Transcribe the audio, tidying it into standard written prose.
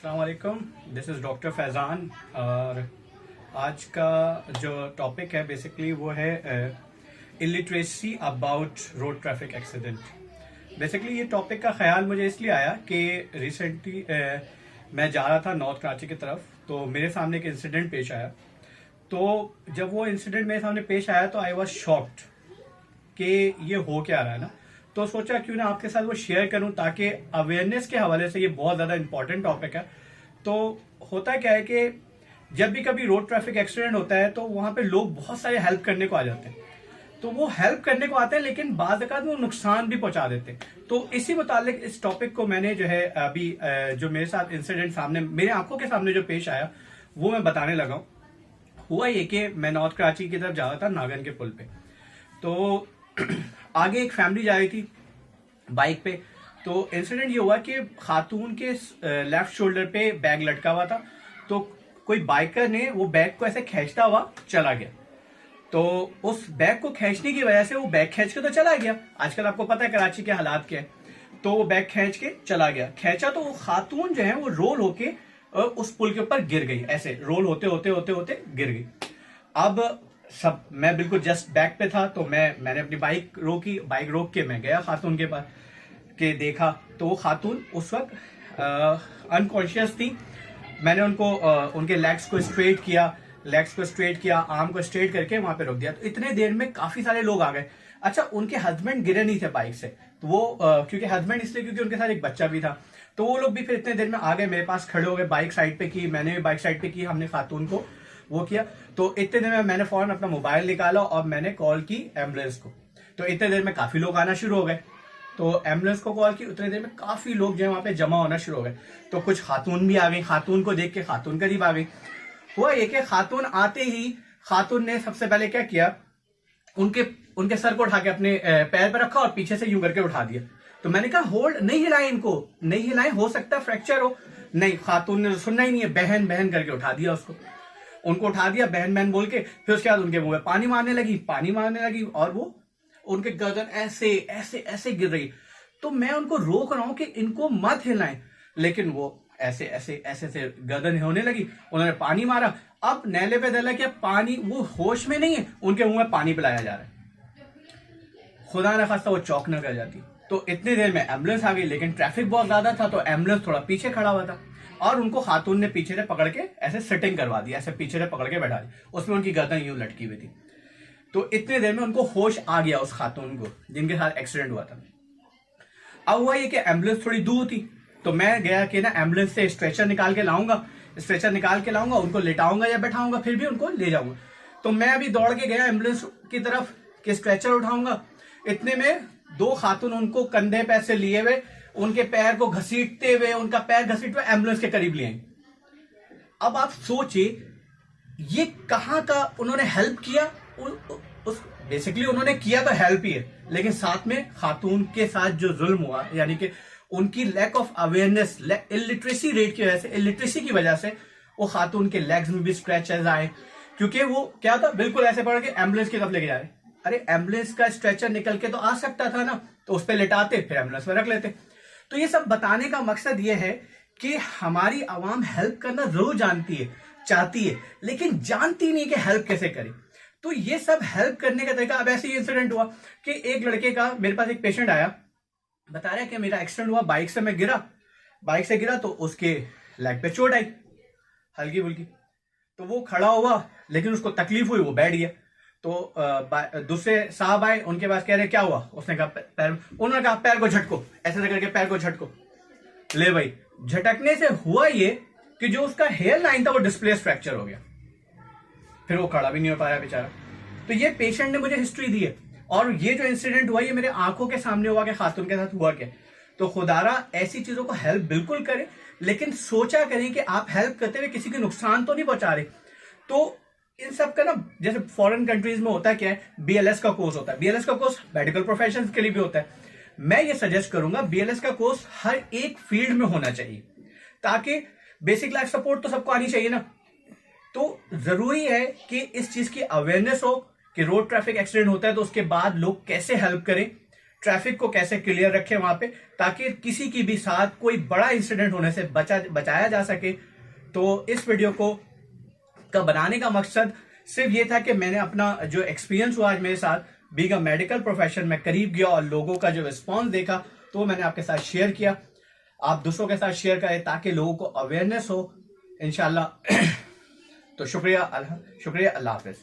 अस्सलाम वालेकुम, this is doctor Faizan. और आज का जो टॉपिक है बेसिकली वो है illiteracy about road traffic accident. Basically ये टॉपिक का ख्याल मुझे इसलिए आया कि रिसेंटली मैं जा रहा था नॉर्थ कराची की तरफ, तो मेरे सामने एक इंसिडेंट पेश आया। तो जब वो इंसिडेंट मेरे सामने पेश आया तो आई वॉज शॉक्ड कि ये हो क्या रहा है ना। तो सोचा क्यों ना आपके साथ वो शेयर करूं ताकि अवेयरनेस के हवाले से ये बहुत ज्यादा इंपॉर्टेंट टॉपिक है। तो होता क्या है कि जब भी कभी रोड ट्रैफिक एक्सीडेंट होता है तो वहां पे लोग बहुत सारे हेल्प करने को आ जाते हैं। तो वो हेल्प करने को आते हैं लेकिन बाद अकात वो नुकसान भी पहुंचा देते हैं। तो इसी मुतालिक इस टॉपिक को मैंने जो है अभी जो मेरे साथ इंसिडेंट सामने मेरे आंखों के सामने जो पेश आया वो मैं बताने लगा हूं। हुआ ये कि मैं नॉर्थ कराची की तरफ जा रहा था नागन के पुल पे। तो आगे एक फैमिली जा रही थी बाइक पे। तो इंसिडेंट ये हुआ कि खातून के लेफ्ट शोल्डर पे बैग लटका हुआ था। तो कोई बाइकर ने वो बैग को ऐसे खींचता हुआ चला गया। तो उस बैग को खींचने की वजह से वो बैग खींच के तो चला गया। आजकल आपको पता है कराची के हालात क्या है। तो वो बैग खींच के चला गया, खींचा तो वो खातून जो है वो रोल होके उस पुल के ऊपर गिर गई। ऐसे रोल होते होते होते होते गिर गई। अब सब मैं बिल्कुल जस्ट बैक पे था तो मैंने अपनी बाइक रोक के मैं गया खातून के पास के देखा तो वो खातून उस वक्त अनकॉन्शियस थी। मैंने उनको उनके लेग्स को स्ट्रेट किया, आर्म को स्ट्रेट करके वहां पे रोक दिया। तो इतने देर में काफी सारे लोग आ गए। अच्छा, उनके हस्बैंड गिरे नहीं थे बाइक से, तो वो क्योंकि हस्बैंड इसलिए क्योंकि उनके साथ एक बच्चा भी था। तो वो लोग भी फिर इतने देर में आ गए, मेरे पास खड़े हो गए, बाइक साइड पे की, मैंने भी बाइक साइड पे की, हमने खातून को वो किया। तो इतने देर में मैंने फौरन अपना मोबाइल निकाला और मैंने कॉल की एम्बुलेंस को। तो इतने देर में काफी लोग आना शुरू हो गए। तो एम्बुलेंस को कॉल की, उतने देर में काफी लोग जो है वहां पे जमा होना शुरू हो गए। तो कुछ खातून भी आ गई, खातून को देख के खातून करीब आ गई। हुआ ये कि खातून आते ही खातून ने सबसे पहले क्या किया, उनके सर को उठा के अपने पैर पर रखा और पीछे से यूं करके उठा दिया। तो मैंने कहा होल्ड, नहीं हिलाएं इनको, नहीं हिलाएं, हो सकता है फ्रैक्चर हो। नहीं, खातून ने सुनना ही नहीं है, बहन बहन करके उठा दिया उसको। उनको उठा दिया बहन बहन बोल के। फिर उसके बाद उनके मुंह में पानी मारने लगी और वो उनके गर्दन ऐसे ऐसे ऐसे गिर रही। तो मैं उनको रोक रहा हूं कि इनको मत हिलाएं, लेकिन वो ऐसे ऐसे ऐसे से गर्दन होने लगी। उन्होंने पानी मारा। अब नैले पे दला कि पानी, वो होश में नहीं है, उनके मुंह में पानी पिलाया जा रहा है। खुदा न खास्ता वो चौक न कर जाती। तो इतनी देर में एम्बुलेंस आ गई, लेकिन ट्रैफिक बहुत ज्यादा था तो एम्बुलेंस थोड़ा पीछे खड़ा हुआ था और उनको खातून ने पीछे से पकड़ के ऐसे सेटिंग करवा दी, ऐसे पीछे से पकड़ के बैठा दी। उसमें उनकी गर्दन यूं लटकी हुई थी। तो इतने देर में उनको होश आ गया, उस खातून को जिनके साथ एक्सीडेंट हुआ था। अब हुआ ये कि एम्बुलेंस थोड़ी दूर थी। तो मैं गया कि ना एम्बुलेंस से स्ट्रेचर निकाल के लाऊंगा, उनको लेटाऊंगा या बैठाऊंगा, फिर भी उनको ले जाऊंगा। तो मैं अभी दौड़ के गया एम्बुलेंस की तरफ कि स्ट्रेचर उठाऊंगा। इतने में दो खातून उनको कंधे पे से लिए हुए, उनके पैर को घसीटते हुए, उनका पैर घसीटते हुए एम्बुलेंस के करीब ले आई। अब आप सोचिए ये कहां का उन्होंने हेल्प किया। बेसिकली उन्होंने किया तो हेल्प ही है, लेकिन साथ में खातून के साथ जो जुल्म हुआ, यानी कि उनकी lack of awareness, illiteracy rate की वजह से, इलिटरेसी की वजह से वो खातून के लेग्स में भी स्क्रैचेस आए। क्योंकि वो क्या था, बिल्कुल ऐसे पड़ के एम्बुलेंस की तरफ लेके जा रहे। अरे एम्बुलेंस का स्ट्रेचर निकल के तो आ सकता था ना, तो उस पर लेटाते फिर एम्बुलेंस में रख लेते। तो ये सब बताने का मकसद ये है कि हमारी आवाम हेल्प करना जरूर चाहती है, लेकिन जानती नहीं कि हेल्प कैसे करे। तो ये सब हेल्प करने का तरीका। अब ऐसे ही इंसिडेंट हुआ कि एक लड़के का, मेरे पास एक पेशेंट आया, बता रहा है कि मेरा एक्सीडेंट हुआ, बाइक से गिरा तो उसके लेग पे चोट आई हल्की फुल्की। तो वो खड़ा हुआ, लेकिन उसको तकलीफ हुई, वो बैठ गया। तो दूसरे साहब आए, उनके पास कह रहे क्या हुआ। उसने कहा उन्होंने कहा पैर को झटको, ऐसे करके पैर को झटको। ले भाई, झटकने से हुआ ये कि जो उसका हेयर लाइन था वो डिस्प्लेस फ्रैक्चर हो गया। फिर वो खड़ा भी नहीं हो पाया बेचारा। तो ये पेशेंट ने मुझे हिस्ट्री दी है, और ये जो इंसिडेंट हुआ ये मेरे आंखों के सामने हुआ कि खातून के साथ हुआ क्या। तो खुदारा ऐसी चीजों को हेल्प बिल्कुल करें, लेकिन सोचा करें कि आप हेल्प करते हुए किसी को नुकसान तो नहीं पहुंचा रहे। तो इन सब का ना, जैसे फॉरेन कंट्रीज में होता क्या है, बीएलएस का कोर्स होता है। बीएलएस का कोर्स मेडिकल प्रोफेशन के लिए भी होता है। मैं ये सजेस्ट करूंगा बीएलएस का कोर्स हर एक फील्ड में होना चाहिए, ताकि बेसिक लाइफ सपोर्ट तो सबको आनी चाहिए ना। तो जरूरी है कि इस चीज की अवेयरनेस हो कि रोड ट्रैफिक एक्सीडेंट होता है तो उसके बाद लोग कैसे हेल्प करें, ट्रैफिक को कैसे क्लियर रखें वहां पे, ताकि किसी की भी साथ कोई बड़ा इंसिडेंट होने से बचाया जा सके। तो इस वीडियो का बनाने का मकसद सिर्फ ये था कि मैंने अपना जो एक्सपीरियंस हुआ आज मेरे साथ, बीइंग अ मेडिकल प्रोफेशन, में करीब गया और लोगों का जो रिस्पॉन्स देखा तो मैंने आपके साथ शेयर किया। आप दूसरों के साथ शेयर करें ताकि लोगों को अवेयरनेस हो इंशाल्लाह। तो शुक्रिया, अल्लाह हाफिज।